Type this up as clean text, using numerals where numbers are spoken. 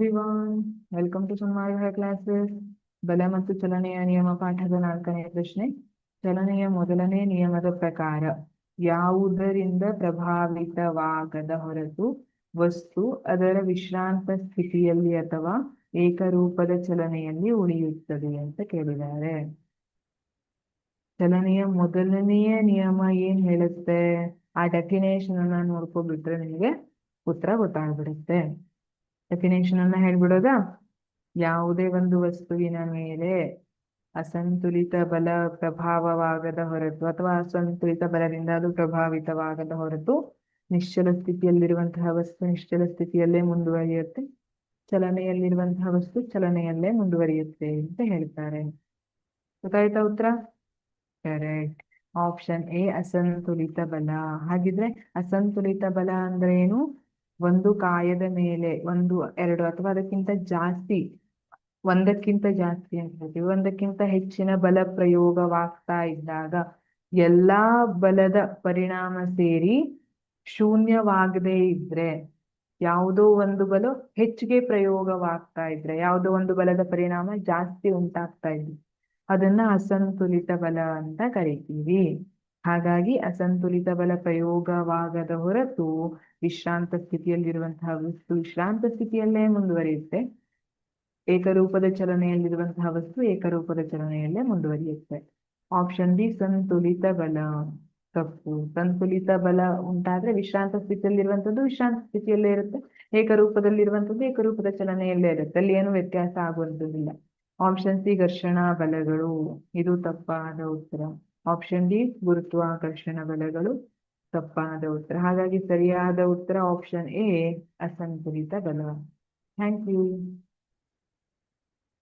Everyone, welcome to Sanmarga classes. ಬಲ ಮತ್ತು ಚಲನೆಯ ನಿಯಮ ಪಾಠದ 4ನೇ ಪ್ರಶ್ನೆ. ಚಲನೆಯ ಮೊದಲನೇ ನಿಯಮದ ಪ್ರಕಾರ ಯಾವುದರಿಂದ ಪ್ರಭಾವಿತವಾಗದ ಹೊರತು ವಸ್ತು ಅದರ ವಿಶ್ರಾಂತ ಸ್ಥಿತಿಯಲ್ಲಿ ಅಥವಾ ಏಕರೂಪದ ಚಲನೆಯಲ್ಲಿ ಉಳಿಯುತ್ತದೆ ಅಂತ ಕೇಳಿದ್ದಾರೆ. ಚಲನೆಯ ಮೊದಲನೆಯ ನಿಯಮ ಏನ್ ಹೇಳುತ್ತೆ? ಆ ಡೆಫಿನೇಷನ್ ಅನ್ನ ನೋಡ್ಕೊಬಿಟ್ರೆ ನಿಮಗೆ ಉತ್ತರ ಗೊತ್ತಾಗ್ಬಿಡುತ್ತೆ. ಡೆಫಿನೇಷನ್ ಅನ್ನ ಹೇಳ್ಬಿಡೋದಾ? ಯಾವುದೇ ಒಂದು ವಸ್ತುವಿನ ಮೇಲೆ ಅಸಂತುಲಿತ ಬಲ ಪ್ರಭಾವವಾಗದ ಹೊರತು ಅಥವಾ ಅಸಂತುಲಿತ ಬಲದಿಂದ ಅದು ಪ್ರಭಾವಿತವಾಗದ ಹೊರತು ನಿಶ್ಚಲ ಸ್ಥಿತಿಯಲ್ಲಿರುವಂತಹ ವಸ್ತು ನಿಶ್ಚಲ ಸ್ಥಿತಿಯಲ್ಲೇ ಮುಂದುವರಿಯುತ್ತೆ, ಚಲನೆಯಲ್ಲಿರುವಂತಹ ವಸ್ತು ಚಲನೆಯಲ್ಲೇ ಮುಂದುವರಿಯುತ್ತೆ ಅಂತ ಹೇಳ್ತಾರೆ. ಗೊತ್ತಾಯ್ತಾ ಉತ್ತರ? ಕರೆಕ್ಟ್. ಆಪ್ಷನ್ ಎ ಅಸಂತುಲಿತ ಬಲ. ಹಾಗಿದ್ರೆ ಅಸಂತುಲಿತ ಬಲ ಅಂದ್ರೆ ಏನು? ಒಂದು ಕಾಯದ ಮೇಲೆ ಒಂದು ಎರಡು ಅಥವಾ ಅದಕ್ಕಿಂತ ಜಾಸ್ತಿ, ಒಂದಕ್ಕಿಂತ ಜಾಸ್ತಿ ಅಂತ ಹೇಳ್ತೀವಿ, ಒಂದಕ್ಕಿಂತ ಹೆಚ್ಚಿನ ಬಲ ಪ್ರಯೋಗವಾಗ್ತಾ ಇದ್ದಾಗ ಎಲ್ಲಾ ಬಲದ ಪರಿಣಾಮ ಸೇರಿ ಶೂನ್ಯವಾಗದೇ ಇದ್ರೆ, ಯಾವುದೋ ಒಂದು ಬಲ ಹೆಚ್ಚಿಗೆ ಪ್ರಯೋಗವಾಗ್ತಾ ಇದ್ರೆ, ಯಾವುದೋ ಒಂದು ಬಲದ ಪರಿಣಾಮ ಜಾಸ್ತಿ ಉಂಟಾಗ್ತಾ ಇದ್ರೆ ಅದನ್ನ ಅಸಂತುಲಿತ ಬಲ ಅಂತ ಕರಿತೀವಿ. ಹಾಗಾಗಿ ಅಸಂತುಲಿತ ಬಲ ಪ್ರಯೋಗವಾಗದ ಹೊರತು ವಿಶ್ರಾಂತ ಸ್ಥಿತಿಯಲ್ಲಿರುವಂತಹ ವಸ್ತು ವಿಶ್ರಾಂತ ಸ್ಥಿತಿಯಲ್ಲೇ ಮುಂದುವರಿಯುತ್ತೆ, ಏಕರೂಪದ ಚಲನೆಯಲ್ಲಿರುವಂತಹ ವಸ್ತು ಏಕರೂಪದ ಚಲನೆಯಲ್ಲೇ ಮುಂದುವರಿಯುತ್ತೆ. ಆಪ್ಷನ್ ಡಿ ಸಂತುಲಿತ ಬಲ ತಪ್ಪು. ಸಂತುಲಿತ ಬಲ ಉಂಟಾದ್ರೆ ವಿಶ್ರಾಂತ ಸ್ಥಿತಿಯಲ್ಲಿರುವಂತದ್ದು ವಿಶ್ರಾಂತ ಸ್ಥಿತಿಯಲ್ಲೇ ಇರುತ್ತೆ, ಏಕರೂಪದಲ್ಲಿರುವಂತದ್ದು ಏಕರೂಪದ ಚಲನೆಯಲ್ಲೇ ಇರುತ್ತೆ, ಅಲ್ಲಿ ಏನು ವ್ಯತ್ಯಾಸ ಆಗುವಂತದ್ದಿಲ್ಲ. ಆಪ್ಷನ್ ಸಿ ಘರ್ಷಣಾ ಬಲಗಳು, ಇದು ತಪ್ಪಾದ ಉತ್ತರ. ಆಪ್ಷನ್ ಡಿ ಗುರುತ್ವಾಕರ್ಷಣ ಬಲಗಳು ತಪ್ಪಾದ ಉತ್ತರ. ಹಾಗಾಗಿ ಸರಿಯಾದ ಉತ್ತರ ಆಪ್ಷನ್ ಎ ಅಸಂತುಲಿತ ಬಲ. Thank you.